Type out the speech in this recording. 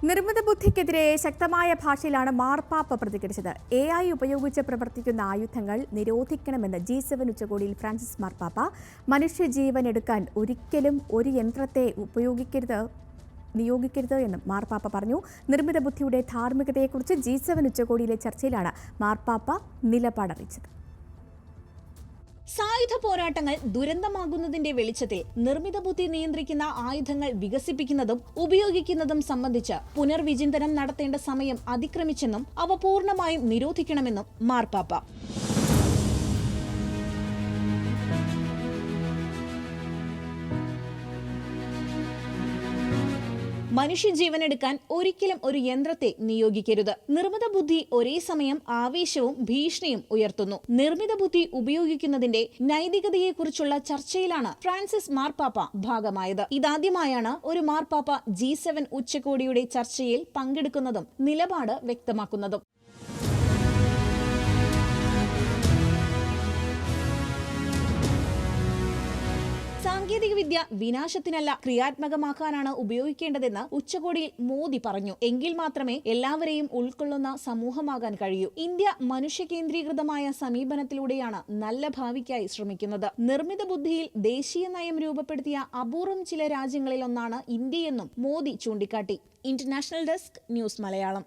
നിർമ്മിത ബുദ്ധിക്കെതിരെ ശക്തമായ ഭാഷയിലാണ് മാർപ്പാപ്പ പ്രതികരിച്ചത്. AI ഉപയോഗിച്ച് പ്രവർത്തിക്കുന്ന ആയുധങ്ങൾ നിരോധിക്കണമെന്ന് G7 ഉച്ചകോടിയിൽ ഫ്രാൻസിസ് മാർപ്പാപ്പ. മനുഷ്യജീവൻ എടുക്കാൻ ഒരിക്കലും ഒരു യന്ത്രത്തെ നിയോഗിക്കരുത് എന്നും മാർപ്പാപ്പ പറഞ്ഞു. നിർമ്മിത ബുദ്ധിയുടെ ധാർമ്മികതയെക്കുറിച്ച് G7 ഉച്ചകോടിയിലെ ചർച്ചയിലാണ് മാർപ്പാപ്പ നിലപാടറിയിച്ചത്. സായുധ പോരാട്ടങ്ങൾ ദുരന്തമാകുന്നതിന്റെ വെളിച്ചത്തിൽ നിർമ്മിത ബുദ്ധി നിയന്ത്രിക്കുന്ന ആയുധങ്ങൾ വികസിപ്പിക്കുന്നതും ഉപയോഗിക്കുന്നതും സംബന്ധിച്ച് പുനർവിചിന്തനം നടത്തേണ്ട സമയം അതിക്രമിച്ചെന്നും അവ പൂർണ്ണമായും നിരോധിക്കണമെന്നും മാർപ്പാപ്പ. മനുഷ്യജീവനെടുക്കാൻ ഒരിക്കലും ഒരു യന്ത്രത്തെ നിയോഗിക്കരുത്. നിർമ്മിത ബുദ്ധി ഒരേ സമയം ആവേശവും ഭീഷണിയും ഉയർത്തുന്നു. നിർമ്മിത ബുദ്ധി ഉപയോഗിക്കുന്നതിന്റെ നൈതികതയെക്കുറിച്ചുള്ള ചർച്ചയിലാണ് ഫ്രാൻസിസ് മാർപ്പാപ്പ ഭാഗമായത്. ഇതാദ്യമായാണ് ഒരു മാർപ്പാപ്പ G7 ഉച്ചകോടിയുടെ ചർച്ചയിൽ പങ്കെടുക്കുന്നതും നിലപാട് വ്യക്തമാക്കുന്നതും. സാങ്കേതികവിദ്യ വിനാശത്തിനല്ല ക്രിയാത്മകമാക്കാനാണ് ഉപയോഗിക്കേണ്ടതെന്ന് ഉച്ചകോടിയിൽ മോദി പറഞ്ഞു. എങ്കിൽ മാത്രമേ എല്ലാവരെയും ഉൾക്കൊള്ളുന്ന സമൂഹമാകാൻ കഴിയൂ. ഇന്ത്യ മനുഷ്യകേന്ദ്രീകൃതമായ സമീപനത്തിലൂടെയാണ് നല്ല ഭാവിക്കായി ശ്രമിക്കുന്നത്. നിർമ്മിത ബുദ്ധിയിൽ ദേശീയ നയം രൂപപ്പെടുത്തിയ അപൂർവം ചില രാജ്യങ്ങളിലൊന്നാണ് ഇന്ത്യയെന്നും മോദി ചൂണ്ടിക്കാട്ടി. International desk, news Malayalam.